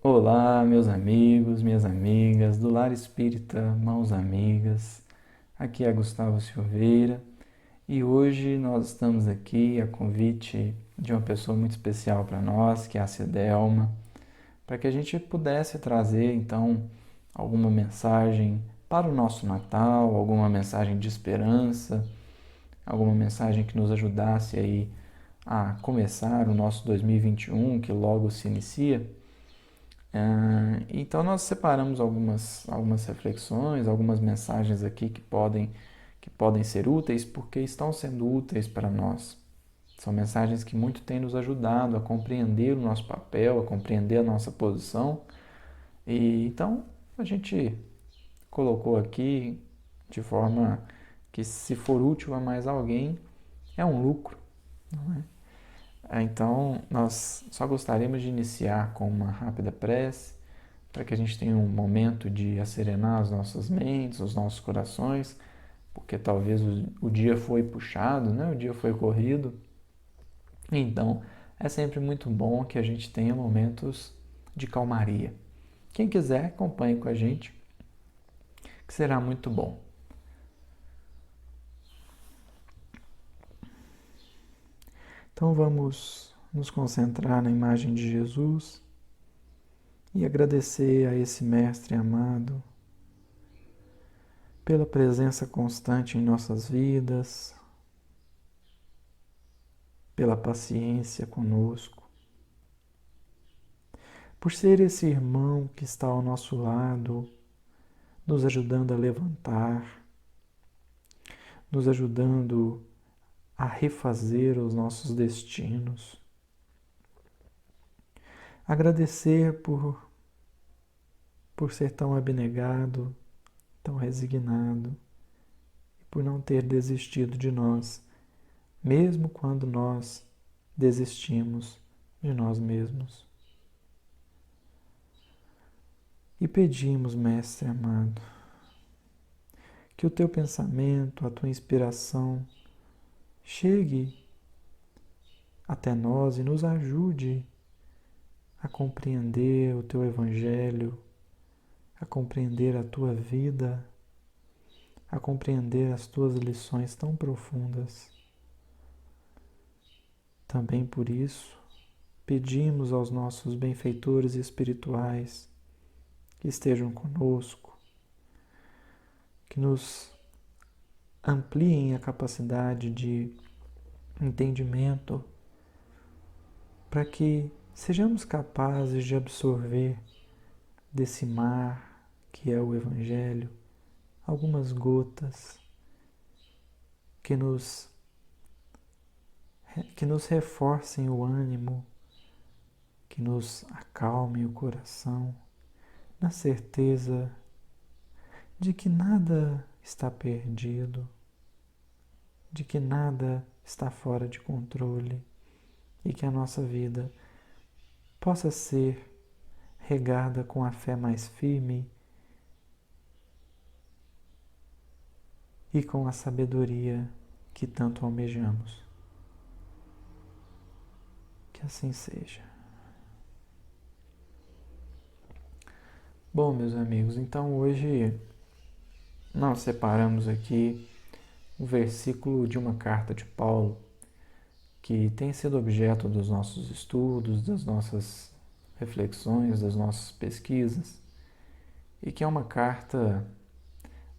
Olá, meus amigos, minhas amigas do Lar Espírita Mãos Amigas. Aqui é Gustavo Silveira e hoje nós estamos aqui a convite de uma pessoa muito especial para nós, que é a Cidelma, para que a gente pudesse trazer então alguma mensagem para o nosso Natal, alguma mensagem de esperança, alguma mensagem que nos ajudasse aí a começar o nosso 2021, que logo se inicia. Então nós separamos algumas reflexões, algumas mensagens aqui que podem ser úteis porque estão sendo úteis para nós. São mensagens que muito têm nos ajudado a compreender o nosso papel, a compreender a nossa posição. E então a gente colocou aqui de forma que, se for útil a mais alguém, é um lucro, não é? Então nós só gostaríamos de iniciar com uma rápida prece para que a gente tenha um momento de acerenar as nossas mentes, os nossos corações, porque talvez o dia foi puxado, né? O dia foi corrido. Então, é sempre muito bom que a gente tenha momentos de calmaria. Quem quiser, acompanhe com a gente, que será muito bom. Então, vamos nos concentrar na imagem de Jesus e agradecer a esse Mestre amado pela presença constante em nossas vidas, pela paciência conosco, por ser esse irmão que está ao nosso lado, nos ajudando a levantar, nos ajudando a refazer os nossos destinos. Agradecer por ser tão abnegado, tão resignado e por não ter desistido de nós, mesmo quando nós desistimos de nós mesmos. E pedimos, Mestre amado, que o teu pensamento, a tua inspiração chegue até nós e nos ajude a compreender o teu Evangelho, a compreender a tua vida, a compreender as tuas lições tão profundas. Também por isso, pedimos aos nossos benfeitores espirituais que estejam conosco, que nos ampliem a capacidade de entendimento para que sejamos capazes de absorver desse mar que é o Evangelho algumas gotas que nos reforcem o ânimo, que nos acalmem o coração, na certeza de que nada está perdido, de que nada está fora de controle e que a nossa vida possa ser regada com a fé mais firme e com a sabedoria que tanto almejamos. Que assim seja. Bom, meus amigos, então hoje nós separamos aqui o versículo de uma carta de Paulo que tem sido objeto dos nossos estudos, das nossas reflexões, das nossas pesquisas, e que é uma carta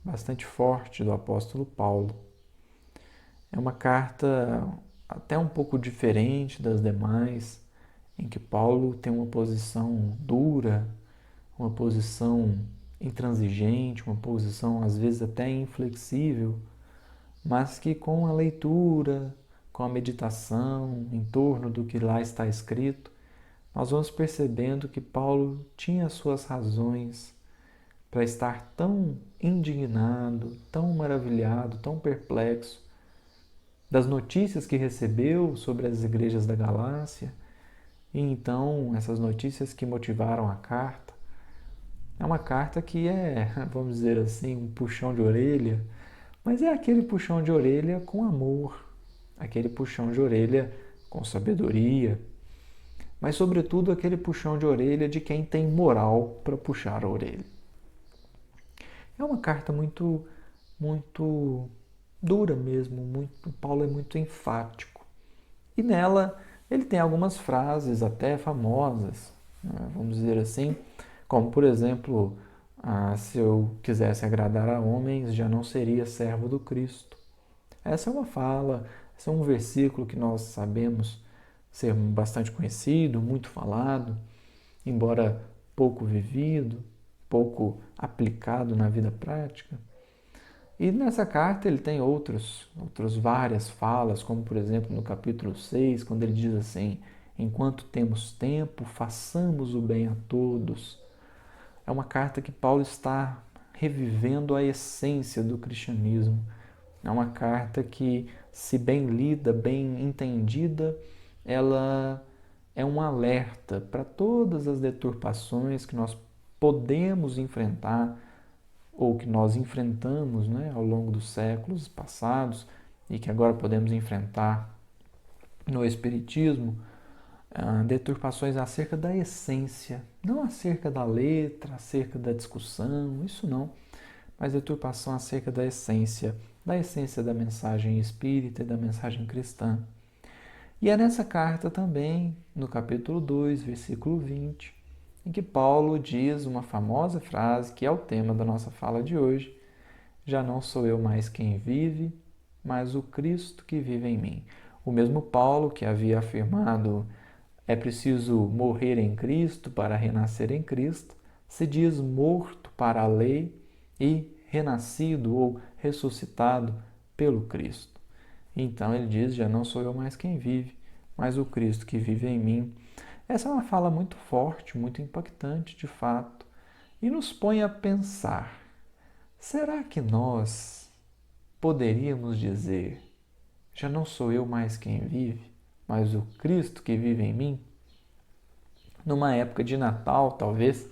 bastante forte do apóstolo Paulo. É uma carta até um pouco diferente das demais, em que Paulo tem uma posição dura, uma posição intransigente, uma posição às vezes até inflexível, mas que com a leitura, com a meditação em torno do que lá está escrito, nós vamos percebendo que Paulo tinha suas razões para estar tão indignado, tão maravilhado, tão perplexo das notícias que recebeu sobre as igrejas da Galácia, e então essas notícias que motivaram a carta. É uma carta que é, vamos dizer assim, um puxão de orelha, mas é aquele puxão de orelha com amor, aquele puxão de orelha com sabedoria. mas sobretudo aquele puxão de orelha de quem tem moral para puxar a orelha. É uma carta muito dura mesmo, Paulo é muito enfático. E nela ele tem algumas frases até famosas, né, vamos dizer assim, como por exemplo, se eu quisesse agradar a homens, já não seria servo do Cristo. Essa é uma fala, esse é um versículo que nós sabemos ser bastante conhecido, muito falado, embora pouco vivido, pouco aplicado na vida prática. E nessa carta ele tem outras várias falas, como por exemplo no capítulo 6, quando ele diz assim: enquanto temos tempo, façamos o bem a todos. É uma carta que Paulo está revivendo a essência do cristianismo. É uma carta que, se bem lida, bem entendida, ela é um alerta para todas as deturpações que nós podemos enfrentar ou que nós enfrentamos, né, ao longo dos séculos passados e que agora podemos enfrentar no Espiritismo, deturpações acerca da essência, não acerca da letra, acerca da discussão, isso não, mas deturpação acerca da essência da mensagem espírita e da mensagem cristã. E é nessa carta também, no capítulo 2, versículo 20, em que Paulo diz uma famosa frase que é o tema da nossa fala de hoje: já não sou eu mais quem vive, mas o Cristo que vive em mim. O mesmo Paulo que havia afirmado é preciso morrer em Cristo para renascer em Cristo, se diz morto para a lei e renascido ou ressuscitado pelo Cristo. Então ele diz: já não sou eu mais quem vive, mas o Cristo que vive em mim. Essa é uma fala muito forte, muito impactante de fato, e nos põe a pensar: será que nós poderíamos dizer: já não sou eu mais quem vive, mas o Cristo que vive em mim? Numa época de Natal, talvez,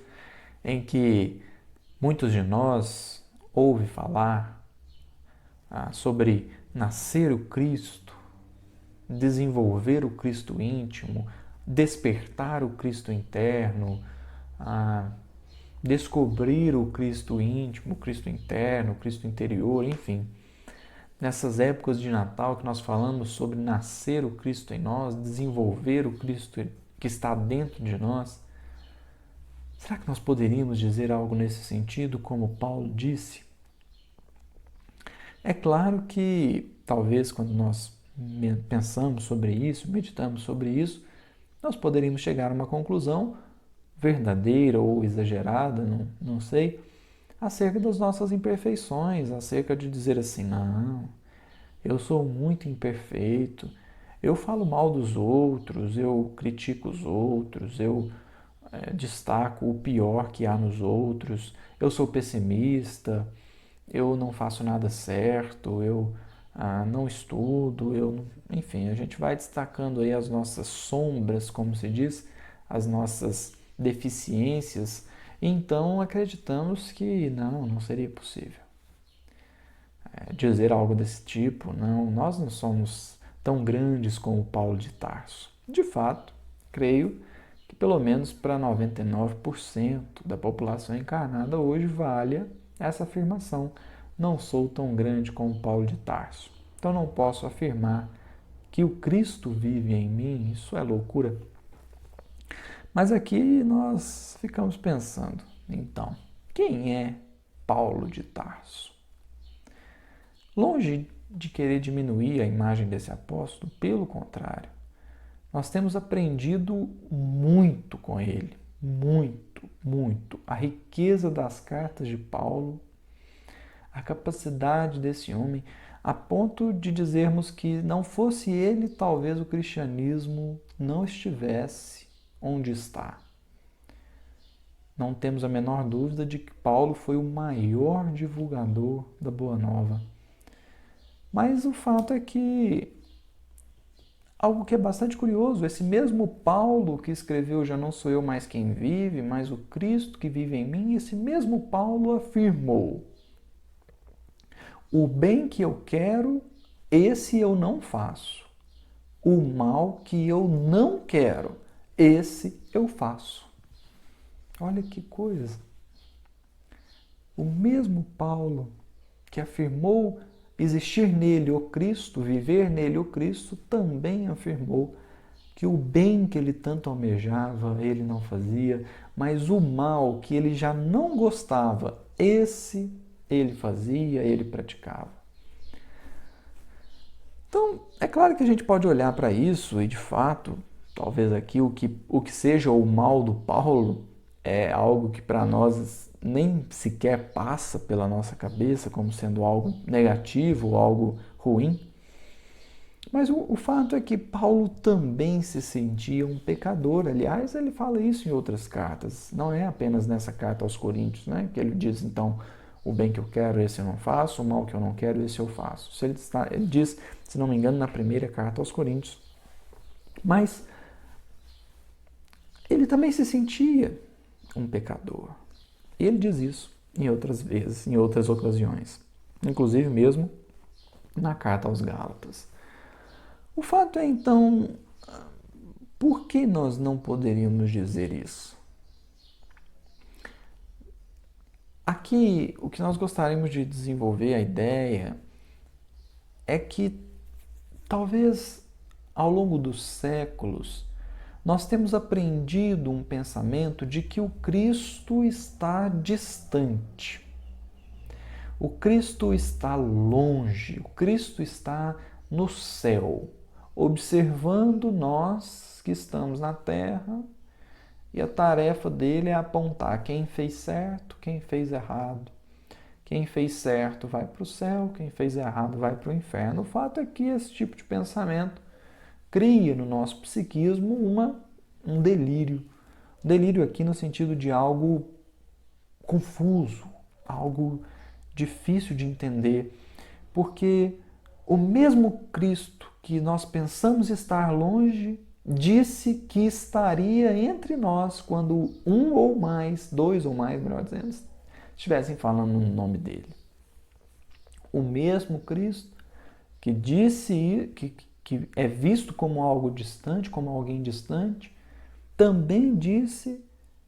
em que muitos de nós ouvem falar sobre nascer o Cristo, desenvolver o Cristo íntimo, despertar o Cristo interno, descobrir o Cristo íntimo, o Cristo interno, o Cristo interior, enfim. Nessas épocas de Natal que nós falamos sobre nascer o Cristo em nós, desenvolver o Cristo que está dentro de nós, será que nós poderíamos dizer algo nesse sentido, como Paulo disse? É claro que, talvez, quando nós pensamos sobre isso, meditamos sobre isso, nós poderíamos chegar a uma conclusão verdadeira ou exagerada, não sei, acerca das nossas imperfeições, acerca de dizer assim: não, eu sou muito imperfeito, eu falo mal dos outros, eu critico os outros, eu destaco o pior que há nos outros, eu sou pessimista, eu não faço nada certo, eu não estudo, enfim, a gente vai destacando aí as nossas sombras, como se diz, as nossas deficiências, e então acreditamos que não seria possível dizer algo desse tipo. Não, nós não somos tão grandes como Paulo de Tarso. De fato, creio que pelo menos para 99% da população encarnada hoje valha essa afirmação: não sou tão grande como Paulo de Tarso. Então não posso afirmar que o Cristo vive em mim, isso é loucura. Mas aqui nós ficamos pensando, então, quem é Paulo de Tarso? Longe de querer diminuir a imagem desse apóstolo, pelo contrário, nós temos aprendido muito com ele, muito. A riqueza das cartas de Paulo, a capacidade desse homem, a ponto de dizermos que não fosse ele, talvez o cristianismo não estivesse onde está. Não temos a menor dúvida de que Paulo foi o maior divulgador da Boa Nova. Mas o fato é que algo que é bastante curioso, esse mesmo Paulo que escreveu já não sou eu mais quem vive, mas o Cristo que vive em mim, esse mesmo Paulo afirmou: o bem que eu quero, esse eu não faço. O mal que eu não quero, esse eu faço. Olha que coisa. O mesmo Paulo que afirmou existir nele o Cristo, viver nele o Cristo, também afirmou que o bem que ele tanto almejava, ele não fazia, mas o mal que ele já não gostava, esse ele fazia, ele praticava. Então, é claro que a gente pode olhar para isso e, de fato, talvez aqui o que seja o mal do Paulo é algo que para nós nem sequer passa pela nossa cabeça como sendo algo negativo, algo ruim. Mas o fato é que Paulo também se sentia um pecador. Aliás, ele fala isso em outras cartas. Não é apenas nessa carta aos Coríntios, né? Que ele diz, então, o bem que eu quero, esse eu não faço, o mal que eu não quero, esse eu faço. Ele diz, se não me engano, na primeira carta aos Coríntios. Mas ele também se sentia um pecador. E ele diz isso em outras vezes, em outras ocasiões. Inclusive mesmo na carta aos Gálatas. O fato é, então, por que nós não poderíamos dizer isso? Aqui, o que nós gostaríamos de desenvolver, a ideia, é que talvez ao longo dos séculos nós temos aprendido um pensamento de que o Cristo está distante. O Cristo está longe, o Cristo está no céu, observando nós que estamos na terra, e a tarefa dele é apontar quem fez certo, quem fez errado. Quem fez certo vai para o céu, quem fez errado vai para o inferno. O fato é que esse tipo de pensamento cria no nosso psiquismo um delírio. Delírio aqui no sentido de algo confuso, algo difícil de entender, porque o mesmo Cristo que nós pensamos estar longe, disse que estaria entre nós quando um ou mais, dois ou mais, melhor dizendo, estivessem falando no nome dele. O mesmo Cristo que disse que é visto como algo distante, como alguém distante, também disse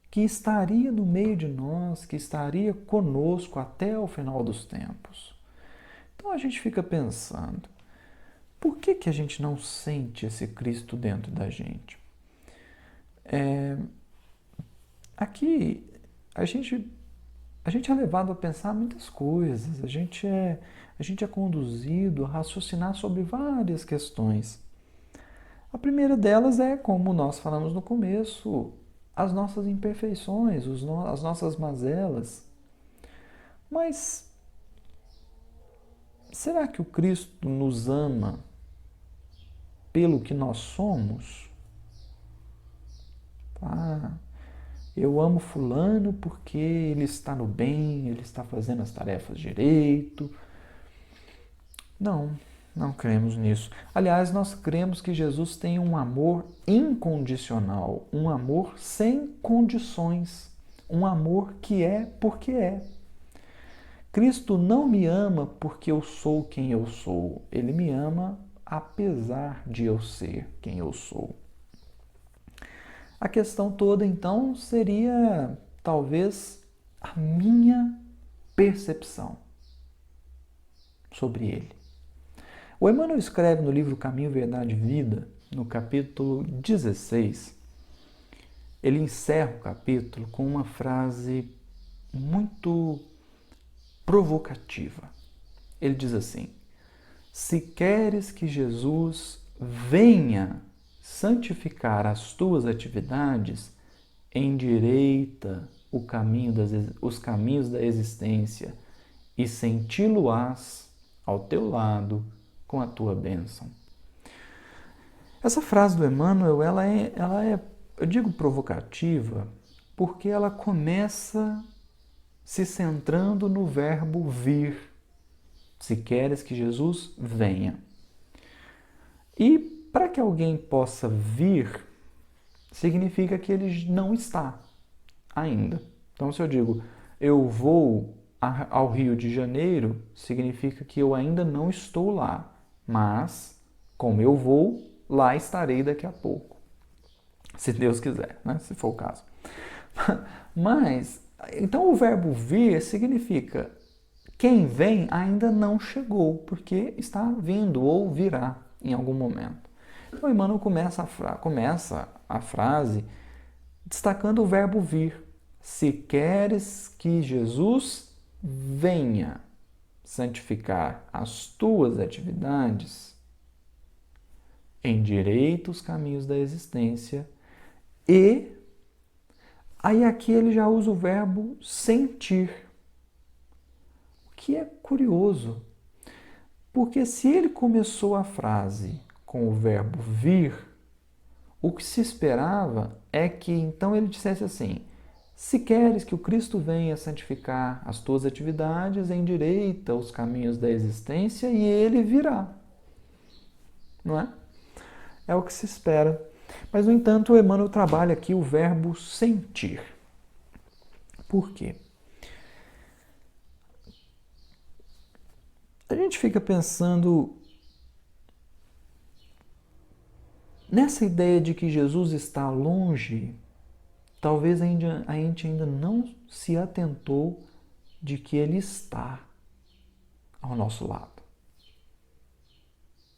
que estaria no meio de nós, que estaria conosco até o final dos tempos. Então a gente fica pensando, por que a gente não sente esse Cristo dentro da gente? Aqui a gente é levado a pensar muitas coisas, a gente é conduzido a raciocinar sobre várias questões. A primeira delas é, como nós falamos no começo, as nossas imperfeições, as nossas mazelas. Mas será que o Cristo nos ama pelo que nós somos? Eu amo fulano porque ele está no bem, ele está fazendo as tarefas direito. Não cremos nisso. Aliás, nós cremos que Jesus tem um amor incondicional, um amor sem condições, um amor que é porque é. Cristo não me ama porque eu sou quem eu sou, ele me ama apesar de eu ser quem eu sou. A questão toda, então, seria talvez a minha percepção sobre ele. O Emmanuel escreve no livro Caminho, Verdade e Vida, no capítulo 16, ele encerra o capítulo com uma frase muito provocativa. Ele diz assim: se queres que Jesus venha santificar as tuas atividades, endireita os caminhos da existência e senti-lo-ás ao teu lado com a tua bênção. Essa frase do Emmanuel, ela é, eu digo provocativa, porque ela começa se centrando no verbo vir. Se queres que Jesus venha. E para que alguém possa vir, significa que ele não está ainda. Então, se eu digo, eu vou ao Rio de Janeiro, significa que eu ainda não estou lá. Mas, como eu vou, lá estarei daqui a pouco. se Deus quiser, né? Se for o caso. Mas, então o verbo vir significa quem vem ainda não chegou, porque está vindo ou virá em algum momento. Então Emmanuel começa a frase destacando o verbo vir. Se queres que Jesus venha santificar as tuas atividades, endireita os caminhos da existência e aí aqui ele já usa o verbo sentir, o que é curioso, porque se ele começou a frase com o verbo vir, o que se esperava é que então ele dissesse assim: se queres que o Cristo venha santificar as tuas atividades, endireita os caminhos da existência e ele virá. Não é? É o que se espera. Mas, no entanto, o Emmanuel trabalha aqui o verbo sentir. Por quê? A gente fica pensando nessa ideia de que Jesus está longe. Talvez a gente ainda não se atentou de que Ele está ao nosso lado.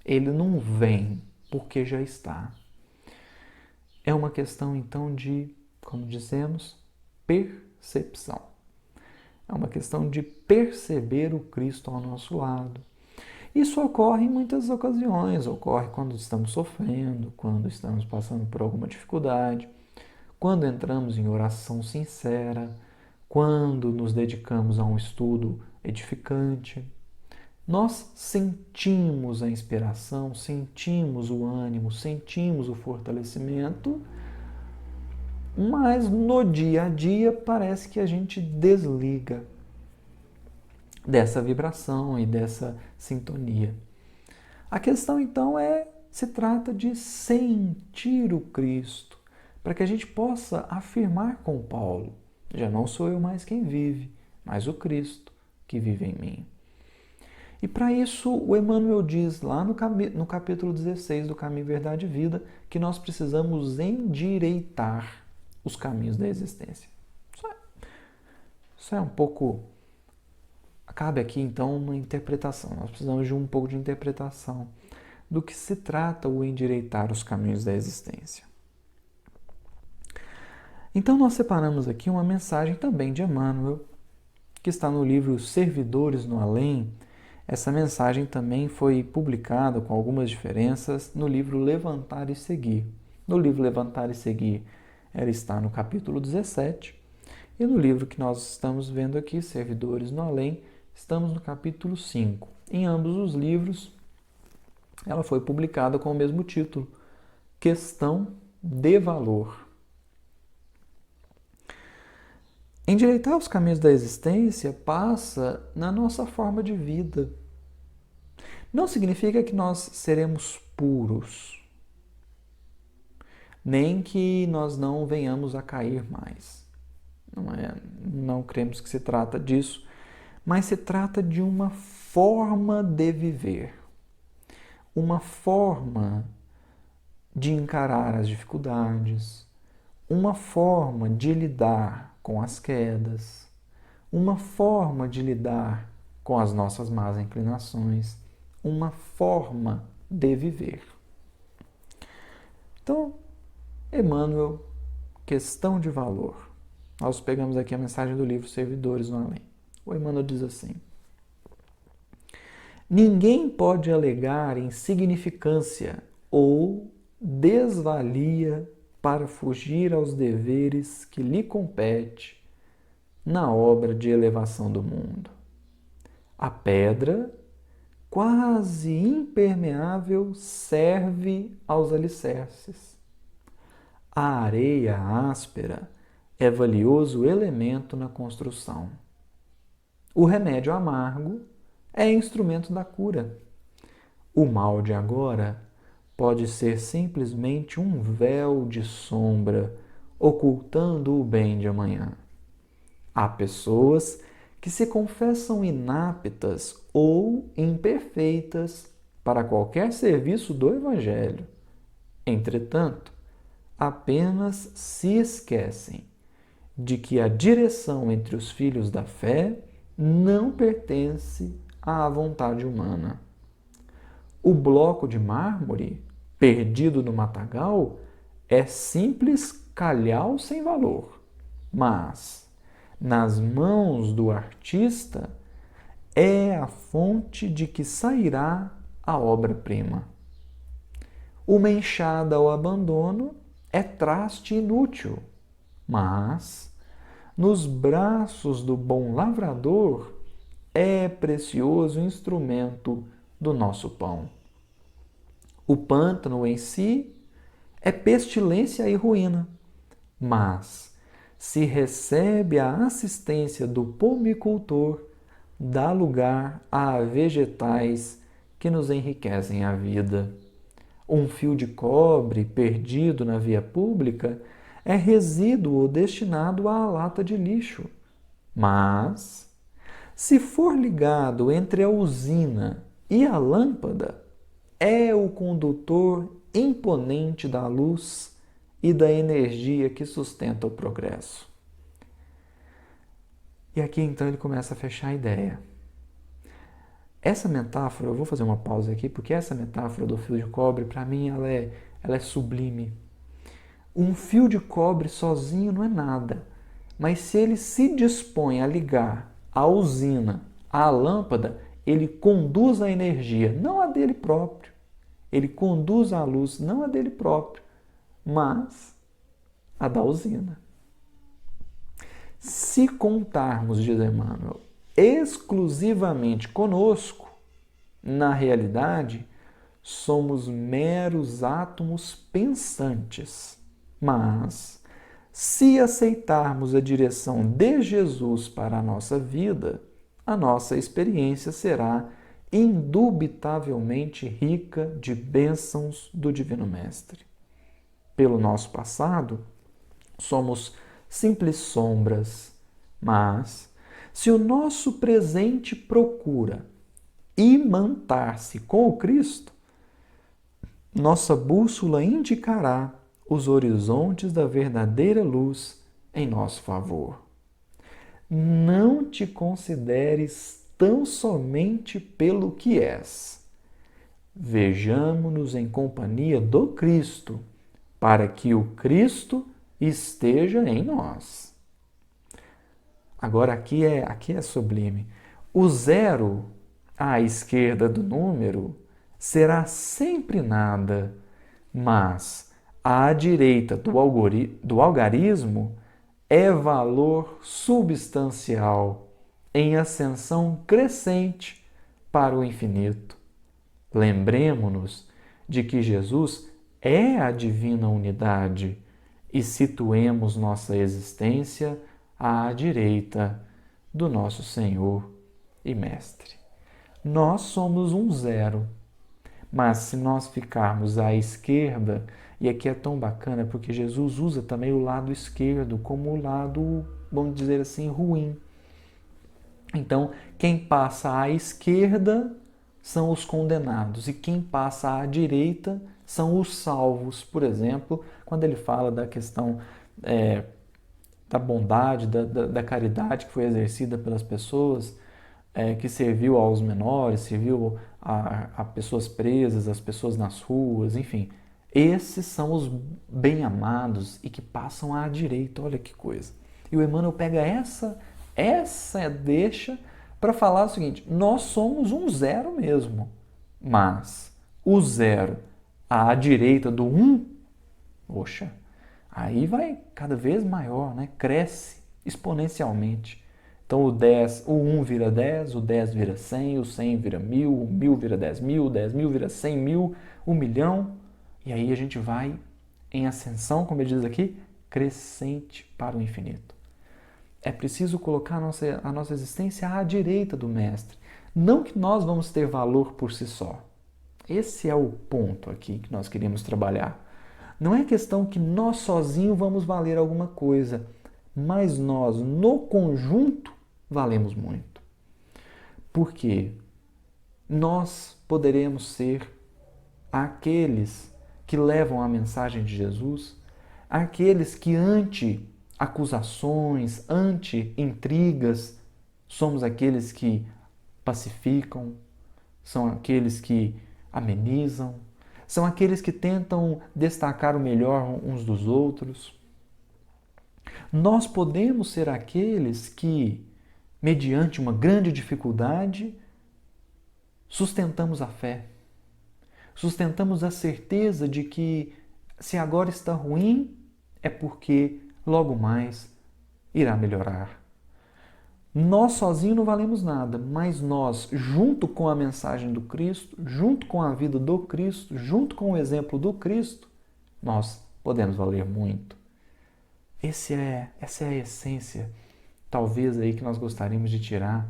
Ele não vem porque já está. É uma questão, então, de, como dizemos, percepção. É uma questão de perceber o Cristo ao nosso lado. Isso ocorre em muitas ocasiões. Ocorre quando estamos sofrendo, quando estamos passando por alguma dificuldade, quando entramos em oração sincera, quando nos dedicamos a um estudo edificante. Nós sentimos a inspiração, sentimos o ânimo, sentimos o fortalecimento, mas no dia a dia parece que a gente desliga dessa vibração e dessa sintonia. A questão então se trata de sentir o Cristo, para que a gente possa afirmar com Paulo: já não sou eu mais quem vive, mas o Cristo que vive em mim. E para isso o Emmanuel diz lá no capítulo 16 do Caminho, Verdade e Vida que nós precisamos endireitar os caminhos da existência. Isso é um pouco... Cabe aqui então uma interpretação. Nós precisamos de um pouco de interpretação do que se trata o endireitar os caminhos da existência. Então nós separamos aqui uma mensagem também de Emmanuel, que está no livro Servidores no Além. Essa mensagem também foi publicada com algumas diferenças no livro Levantar e Seguir. No livro Levantar e Seguir, ela está no capítulo 17, e no livro que nós estamos vendo aqui, Servidores no Além, estamos no capítulo 5. Em ambos os livros, ela foi publicada com o mesmo título, Questão de Valor. Endireitar os caminhos da existência passa na nossa forma de vida. Não significa que nós seremos puros, nem que nós não venhamos a cair mais. Não cremos que se trata disso, mas se trata de uma forma de viver, uma forma de encarar as dificuldades, uma forma de lidar com as quedas, uma forma de lidar com as nossas más inclinações, uma forma de viver. Então, Emmanuel, questão de valor. Nós pegamos aqui a mensagem do livro Servidores no Além. O Emmanuel diz assim: ninguém pode alegar insignificância ou desvalia para fugir aos deveres que lhe compete na obra de elevação do mundo. A pedra, quase impermeável, serve aos alicerces. A areia áspera é valioso elemento na construção. O remédio amargo é instrumento da cura. O mal de agora pode ser simplesmente um véu de sombra ocultando o bem de amanhã. Há pessoas que se confessam inaptas ou imperfeitas para qualquer serviço do Evangelho. Entretanto, apenas se esquecem de que a direção entre os filhos da fé não pertence à vontade humana. O bloco de mármore, perdido no matagal, é simples calhau sem valor, mas, nas mãos do artista, é a fonte de que sairá a obra-prima. Uma enxada ao abandono é traste inútil, mas, nos braços do bom lavrador, é precioso instrumento do nosso pão. O pântano em si é pestilência e ruína, mas, se recebe a assistência do pomicultor, dá lugar a vegetais que nos enriquecem a vida. Um fio de cobre perdido na via pública é resíduo destinado à lata de lixo. Mas, se for ligado entre a usina e a lâmpada, é o condutor imponente da luz e da energia que sustenta o progresso. E aqui então ele começa a fechar a ideia. Essa metáfora, eu vou fazer uma pausa aqui, porque essa metáfora do fio de cobre, para mim, ela é sublime. Um fio de cobre sozinho não é nada, mas se ele se dispõe a ligar a usina à lâmpada, ele conduz a energia, não a dele próprio. Ele conduz a luz, não a dele próprio, mas a da usina. Se contarmos, diz Emmanuel, exclusivamente conosco, na realidade, somos meros átomos pensantes. Mas, se aceitarmos a direção de Jesus para a nossa vida, a nossa experiência será indubitavelmente rica de bênçãos do Divino Mestre. Pelo nosso passado, somos simples sombras, mas se o nosso presente procura imantar-se com o Cristo, nossa bússola indicará os horizontes da verdadeira luz em nosso favor. Não te consideres tão somente pelo que és. Vejamo-nos em companhia do Cristo, para que o Cristo esteja em nós. Agora aqui é sublime. O zero à esquerda do número será sempre nada, mas à direita do algarismo é valor substancial em ascensão crescente para o infinito. Lembremo-nos de que Jesus é a divina unidade e situemos nossa existência à direita do nosso Senhor e Mestre. Nós somos um zero, mas se nós ficarmos à esquerda, e aqui é tão bacana porque Jesus usa também o lado esquerdo como o lado, vamos dizer assim, ruim. Então, quem passa à esquerda são os condenados e quem passa à direita são os salvos. Por exemplo, quando ele fala da questão da bondade, da caridade que foi exercida pelas pessoas, que serviu aos menores, serviu a pessoas presas, as pessoas nas ruas, enfim. Esses são os bem-amados e que passam à direita, olha que coisa. E o Emmanuel pega essa deixa para falar o seguinte, nós somos um zero mesmo, mas o zero à direita do um, poxa, aí vai cada vez maior, né? Cresce exponencialmente. Então o 1 vira 10, o 10 vira 100, o 100 vira 1000, o 1000 vira 10.000, o 10.000 vira 100.000, 1 milhão. E aí a gente vai em ascensão, como ele diz aqui, crescente para o infinito. É preciso colocar a nossa existência à direita do Mestre. Não que nós vamos ter valor por si só. Esse é o ponto aqui que nós queríamos trabalhar. Não é questão que nós sozinhos vamos valer alguma coisa, mas nós, no conjunto, valemos muito. Porque nós poderemos ser aqueles que levam a mensagem de Jesus, Aqueles que ante acusações, ante intrigas, somos aqueles que pacificam, são aqueles que amenizam, são aqueles que tentam destacar o melhor uns dos outros. Nós podemos ser aqueles que, mediante uma grande dificuldade, sustentamos a fé, sustentamos a certeza de que se agora está ruim, é porque logo mais irá melhorar. Nós sozinhos não valemos nada, mas nós, junto com a mensagem do Cristo, junto com a vida do Cristo, junto com o exemplo do Cristo, nós podemos valer muito. Essa é a essência, talvez aí que nós gostaríamos de tirar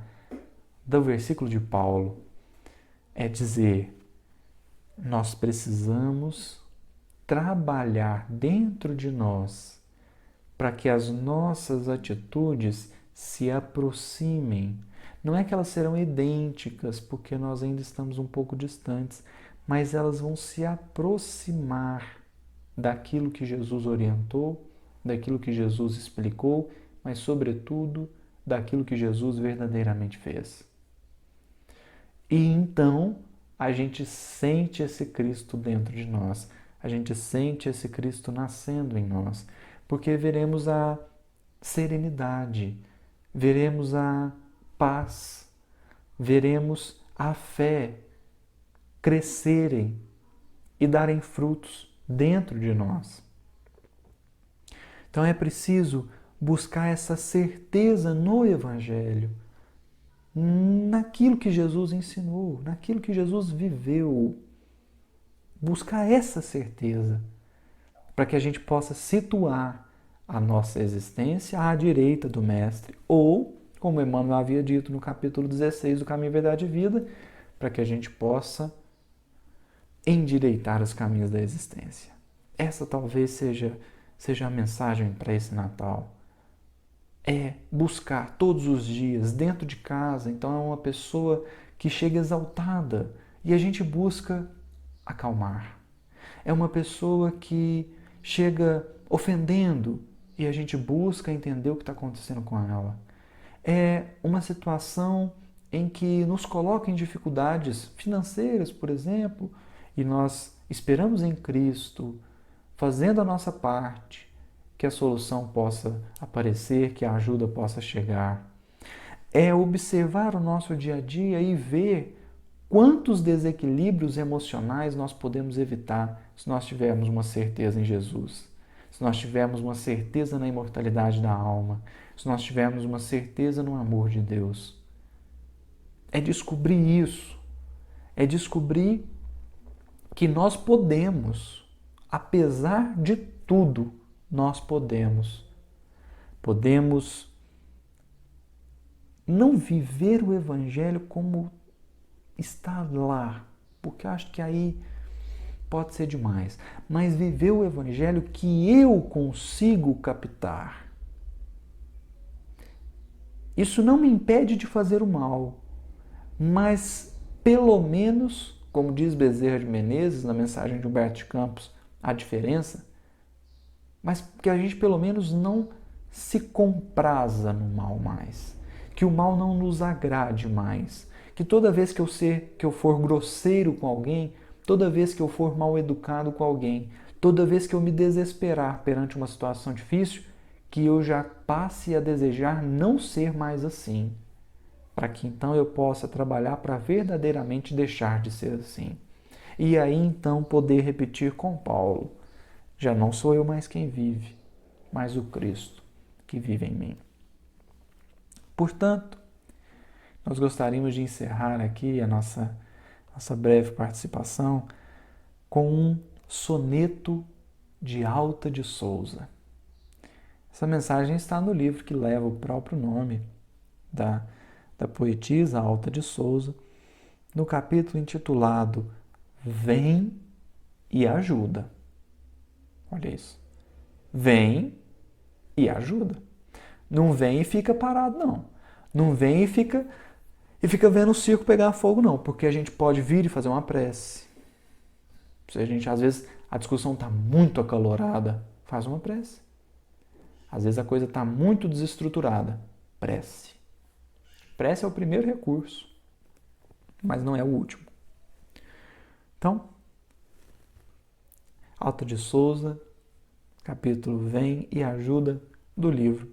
do versículo de Paulo. É dizer, nós precisamos trabalhar dentro de nós para que as nossas atitudes se aproximem. Não é que elas serão idênticas, porque nós ainda estamos um pouco distantes, mas elas vão se aproximar daquilo que Jesus orientou, daquilo que Jesus explicou, mas, sobretudo, daquilo que Jesus verdadeiramente fez. E então, a gente sente esse Cristo dentro de nós, a gente sente esse Cristo nascendo em nós, porque veremos a serenidade, veremos a paz, veremos a fé crescerem e darem frutos dentro de nós. Então é preciso buscar essa certeza no Evangelho, naquilo que Jesus ensinou, naquilo que Jesus viveu. Buscar essa certeza para que a gente possa situar a nossa existência à direita do Mestre, ou, como Emmanuel havia dito no capítulo 16 do Caminho, Verdade e Vida, para que a gente possa endireitar os caminhos da existência. Essa talvez seja a mensagem para esse Natal. É buscar todos os dias, dentro de casa. Então é uma pessoa que chega exaltada e a gente busca acalmar. É uma pessoa que chega ofendendo e a gente busca entender o que está acontecendo com ela. É uma situação em que nos coloca em dificuldades financeiras, por exemplo, e nós esperamos em Cristo, fazendo a nossa parte, que a solução possa aparecer, que a ajuda possa chegar. É observar o nosso dia a dia e ver quantos desequilíbrios emocionais nós podemos evitar se nós tivermos uma certeza em Jesus, se nós tivermos uma certeza na imortalidade da alma, se nós tivermos uma certeza no amor de Deus. É descobrir isso, é descobrir que nós podemos, apesar de tudo, nós podemos não viver o Evangelho como está lá, porque acho que aí pode ser demais, mas viver o Evangelho que eu consigo captar. Isso não me impede de fazer o mal, mas pelo menos, como diz Bezerra de Menezes na mensagem de Humberto de Campos, a diferença, mas que a gente pelo menos não se compraza no mal mais, que o mal não nos agrade mais, que toda vez que eu for grosseiro com alguém, toda vez que eu for mal educado com alguém, toda vez que eu me desesperar perante uma situação difícil, que eu já passe a desejar não ser mais assim, para que então eu possa trabalhar para verdadeiramente deixar de ser assim. E aí então poder repetir com Paulo, já não sou eu mais quem vive, mas o Cristo que vive em mim. Portanto, nós gostaríamos de encerrar aqui a nossa breve participação com um soneto de Alta de Souza. Essa mensagem está no livro que leva o próprio nome da poetisa Alta de Souza, no capítulo intitulado Vem e Ajuda. Olha isso. Vem e ajuda. Não vem e fica parado, não. Não vem e fica vendo o circo pegar fogo, não. Porque a gente pode vir e fazer uma prece. Se a gente, às vezes, a discussão está muito acalorada. Faz uma prece. Às vezes a coisa está muito desestruturada. Prece. Prece é o primeiro recurso, mas não é o último. Então, Alta de Souza, capítulo Vem e Ajuda do livro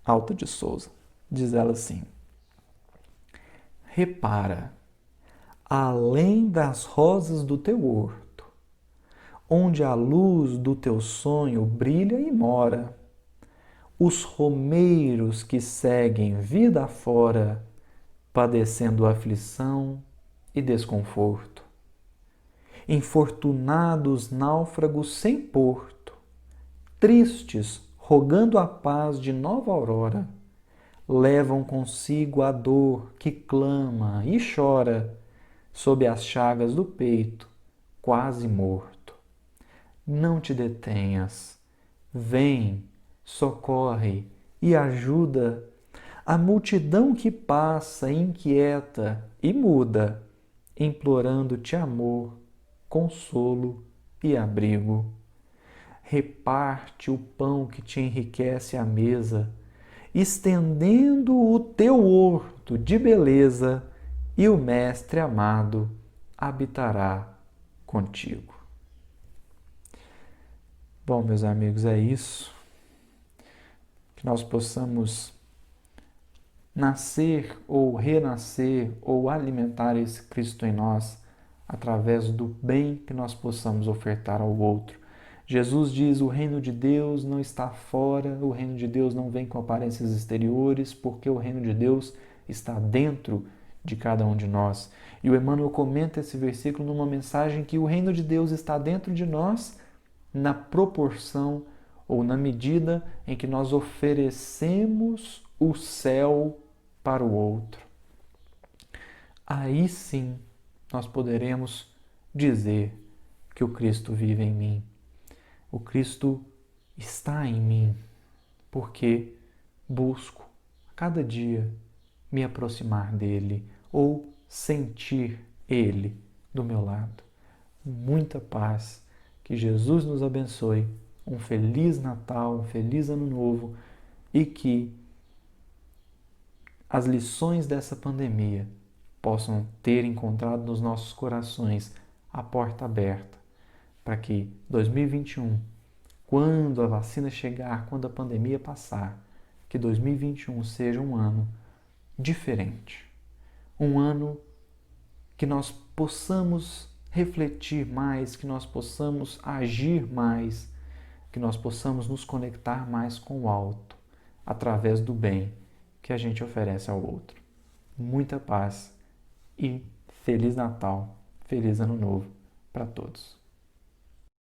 Alta de Souza. Diz ela assim: repara, além das rosas do teu horto, onde a luz do teu sonho brilha e mora, os romeiros que seguem vida afora, padecendo aflição e desconforto. Infortunados náufragos sem porto, tristes, rogando a paz de nova aurora, levam consigo a dor que clama e chora sob as chagas do peito, quase morto. Não te detenhas, vem, socorre e ajuda a multidão que passa inquieta e muda, implorando-te amor, consolo e abrigo. Reparte o pão que te enriquece à mesa, estendendo o teu horto de beleza, e o Mestre amado habitará contigo. Bom, meus amigos, é isso. Que nós possamos nascer ou renascer ou alimentar esse Cristo em nós através do bem que nós possamos ofertar ao outro. Jesus diz: o reino de Deus não está fora, o reino de Deus não vem com aparências exteriores, porque o reino de Deus está dentro de cada um de nós. E o Emmanuel comenta esse versículo numa mensagem que o reino de Deus está dentro de nós na proporção ou na medida em que nós oferecemos o céu para o outro. Aí sim nós poderemos dizer que o Cristo vive em mim. O Cristo está em mim, porque busco a cada dia me aproximar dele ou sentir ele do meu lado. Muita paz, que Jesus nos abençoe, um feliz Natal, um feliz Ano Novo e que as lições dessa pandemia possam ter encontrado nos nossos corações a porta aberta para que 2021, quando a vacina chegar, quando a pandemia passar, que 2021 seja um ano diferente. Um ano que nós possamos refletir mais, que nós possamos agir mais, que nós possamos nos conectar mais com o alto, através do bem que a gente oferece ao outro. Muita paz e Feliz Natal, Feliz Ano Novo para todos.